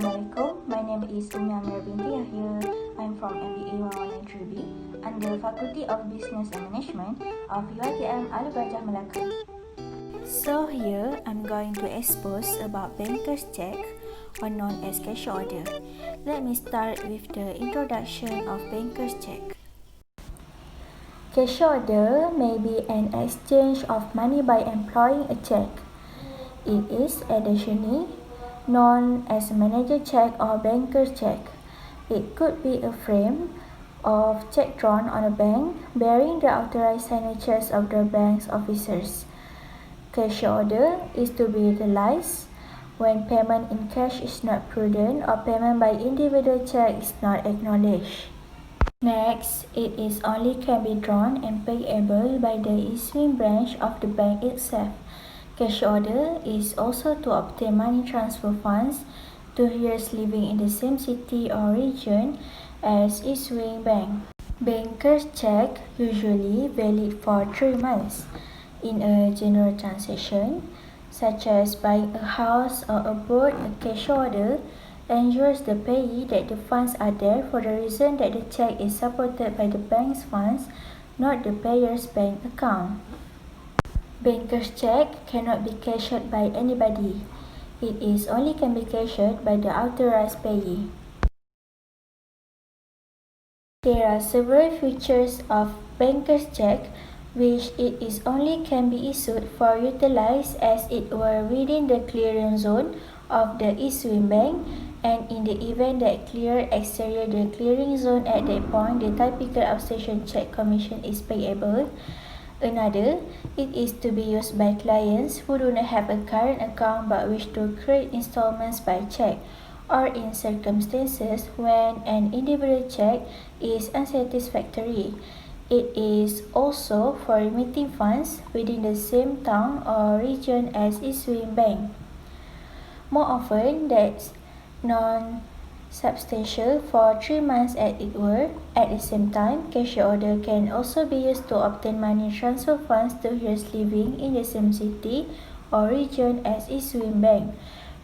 Assalamualaikum. My name is Amir binti Yahya. I'm from MBA 193B under Faculty of Business and Management of UiTM Alubajah Melaka. So here I'm going to expose about banker's check, or known as cash order. Let me start with the introduction of banker's check. Cash order may be an exchange of money by employing a check. It is additionally known as a manager check or banker's check. It could be a frame of check drawn on a bank bearing the authorized signatures of the bank's officers. Cash order is to be utilized when payment in cash is not prudent or payment by individual check is not acknowledged. Next, it is only can be drawn and payable by the issuing branch of the bank itself. Cash order is also to obtain money transfer funds to heirs living in the same city or region as issuing bank. Banker's check usually valid for 3 months. In a general transaction, such as buying a house or a boat, a cash order ensures the payee that the funds are there for the reason that the check is supported by the bank's funds, not the payer's bank account. Banker's check cannot be cashed by anybody. It is only can be cashed by the authorized payee. There are several features of banker's check which it is only can be issued for utilized as it were within the clearance zone of the issuing bank, and in the event that clear exterior the clearing zone at that point, the typical outstanding check commission is payable. Another, it is to be used by clients who do not have a current account but wish to create installments by check, or in circumstances when an individual check is unsatisfactory. It is also for remitting funds within the same town or region as issuing bank. More often, that's non-substantial for 3 months as it were. At the same time, cash order can also be used to obtain money transfer funds to heirs living in the same city or region as issuing bank.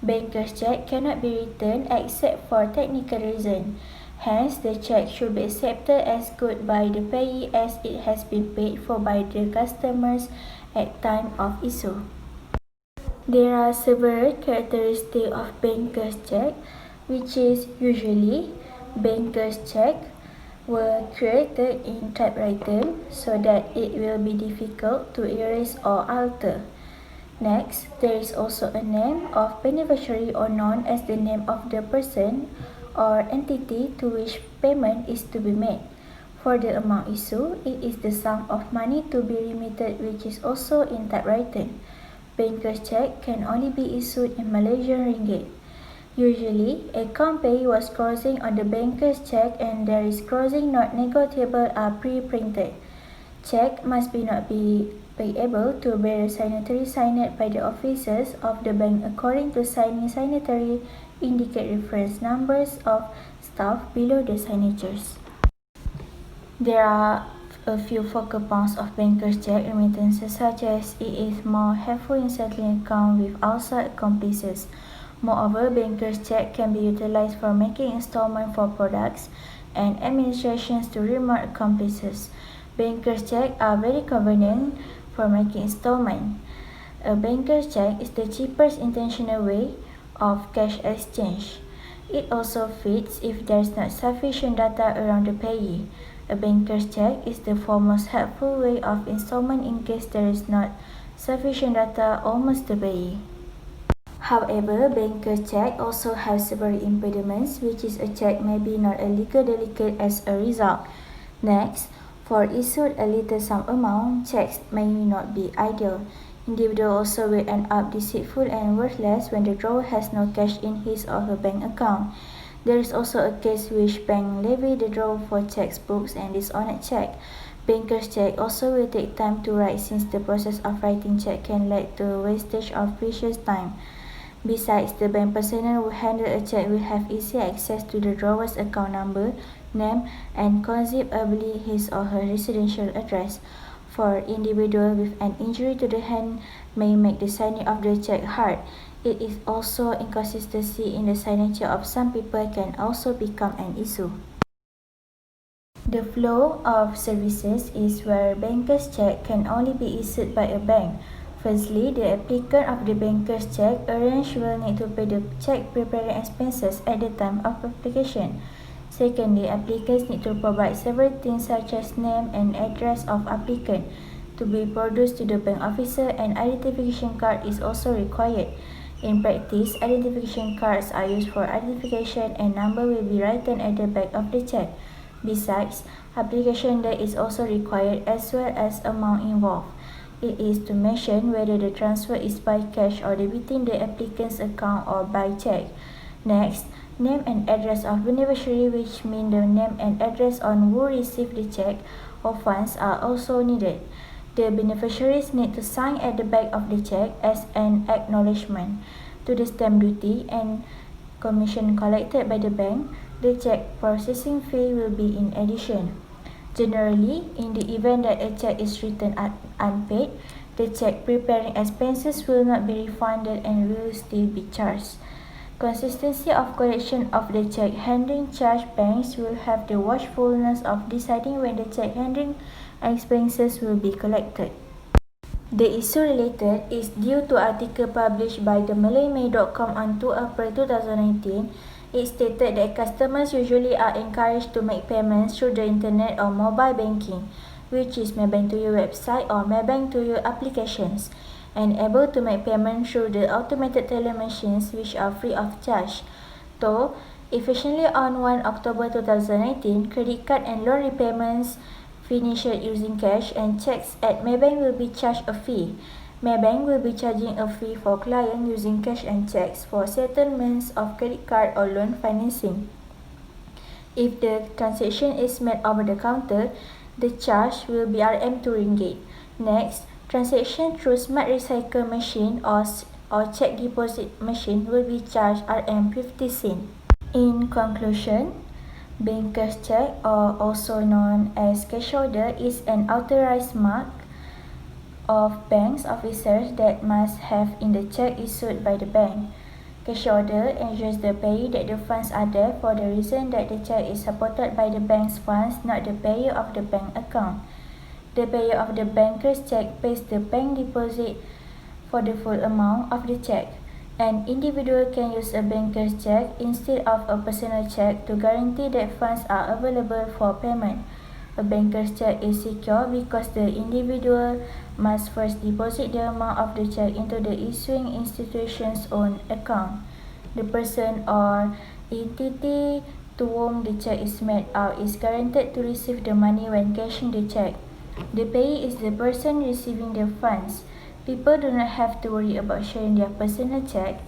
Banker's check cannot be returned except for technical reason. Hence, the check should be accepted as good by the payee as it has been paid for by the customers at time of issue. There are several characteristics of banker's check, which is usually banker's check were created in typewritten so that it will be difficult to erase or alter. Next, there is also a name of beneficiary or known as the name of the person or entity to which payment is to be made. For the amount issued, it is the sum of money to be remitted which is also in typewritten. Banker's check can only be issued in Malaysian ringgit. Usually, account payee was crossing on the banker's check and there is crossing not negotiable are pre-printed. Check must not be payable to bearer signatory signed by the officers of the bank according to signing signatory indicate reference numbers of staff below the signatures. There are a few focal points of banker's check remittances, such as it is more helpful in settling account with outside accomplices. Moreover, banker's check can be utilized for making installment for products and administrations to remote accomplices. Banker's check are very convenient for making installment. A banker's check is the cheapest intentional way of cash exchange. It also fits if there is not sufficient data around the payee. A banker's check is the foremost helpful way of installment in case there is not sufficient data amongst the payee. However, banker's check also has several impediments, which is a check may be not a legal delicate as a result. Next, for issued a little sum amount, checks may not be ideal. Individual also will end up deceitful and worthless when the drawer has no cash in his or her bank account. There is also a case which bank levy the drawer for checks books and dishonored check. Banker's check also will take time to write since the process of writing check can lead to wastage of precious time. Besides, the bank personnel who handle a check will have easy access to the drawer's account number, name, and conceivably his or her residential address. For individual with an injury to the hand may make the signing of the check hard. It is also inconsistency in the signature of some people can also become an issue. The flow of services is where banker's check can only be issued by a bank. Firstly, the applicant of the banker's check arranged will need to pay the check preparing expenses at the time of application. Secondly, applicants need to provide several things such as name and address of applicant to be produced to the bank officer, and identification card is also required. In practice, identification cards are used for identification and number will be written at the back of the check. Besides, application date is also required as well as amount involved. It is to mention whether the transfer is by cash or debiting the applicant's account or by check. Next, name and address of beneficiary, which mean the name and address on who received the check or funds, are also needed. The beneficiaries need to sign at the back of the check as an acknowledgement to the stamp duty and commission collected by the bank. The check processing fee will be in addition. Generally, in the event that a check is returned unpaid, the check preparing expenses will not be refunded and will still be charged. Consistency of collection of the check handling charge. Banks will have the watchfulness of deciding when the check handling expenses will be collected. The issue related is due to article published by the MalayMail.com on 2 April 2019. It stated that customers usually are encouraged to make payments through the internet or mobile banking, which is Maybank to You website or Maybank to You applications, and able to make payment through the automated teller machines, which are free of charge. Though, efficiently on 1 October 2019, credit card and loan repayments finished using cash and checks at Maybank will be charged a fee. Maybank will be charging a fee for clients using cash and checks for settlements of credit card or loan financing. If the transaction is made over the counter, the charge will be RM2. Next, transaction through smart recycle machine or check deposit machine will be charged RM50. In conclusion, banker's check, or also known as cash order, is an authorized mark of bank's officers that must have in the check issued by the bank. Cash order ensures the payee that the funds are there for the reason that the check is supported by the bank's funds, not the payer of the bank account. The payer of the banker's check pays the bank deposit for the full amount of the check. An individual can use a banker's check instead of a personal check to guarantee that funds are available for payment. A banker's check is secure because the individual must first deposit the amount of the check into the issuing institution's own account. The person or entity to whom the check is made out is guaranteed to receive the money when cashing the check. The payee is the person receiving the funds. People do not have to worry about sharing their personal check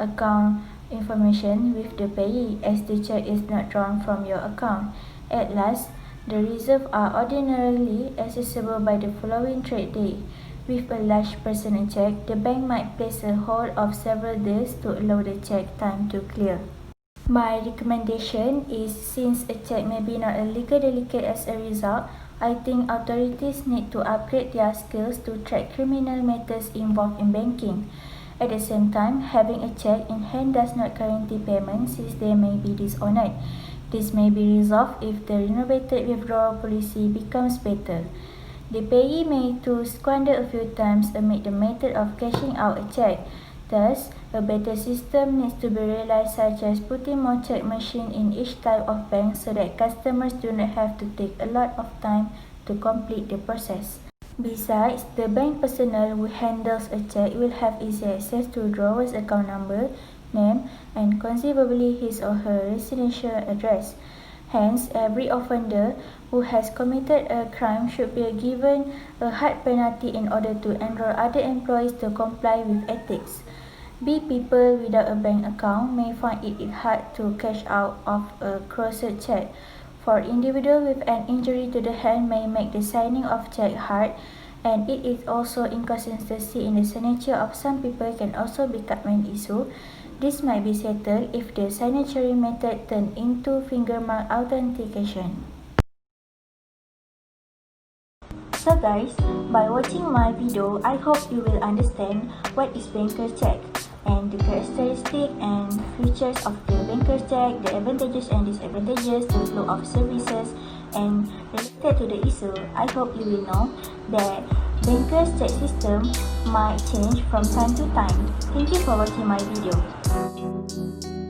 account information with the payee, as the check is not drawn from your account. At last, the reserves are ordinarily accessible by the following trade day. With a large personal check, the bank might place a hold of several days to allow the check time to clear. My recommendation is, since a check may be not a legal delicate as a result, I think authorities need to upgrade their skills to track criminal matters involved in banking. At the same time, having a check in hand does not guarantee payment since they may be dishonored. This may be resolved if the renovated withdrawal policy becomes better. The payee may too squander a few times amid the method of cashing out a check. Thus, a better system needs to be realized, such as putting more check machines in each type of bank so that customers do not have to take a lot of time to complete the process. Besides, the bank personnel who handles a check will have easy access to drawer's account number, name, and conceivably his or her residential address. Hence, every offender who has committed a crime should be given a hard penalty in order to enroll other employees to comply with ethics. People without a bank account may find it hard to cash out of a crossed check. For individuals with an injury to the hand may make the signing of check hard, and it is also inconsistency in the signature of some people can also become an issue. This might be settled if the signatory method turn into finger mark authentication. So guys, by watching my video, I hope you will understand what is banker's check. and the characteristic and features of the banker's check, the advantages and disadvantages, the flow of services, and related to the issue, I hope you will know that banker's check system might change from time to time. Thank you for watching my video.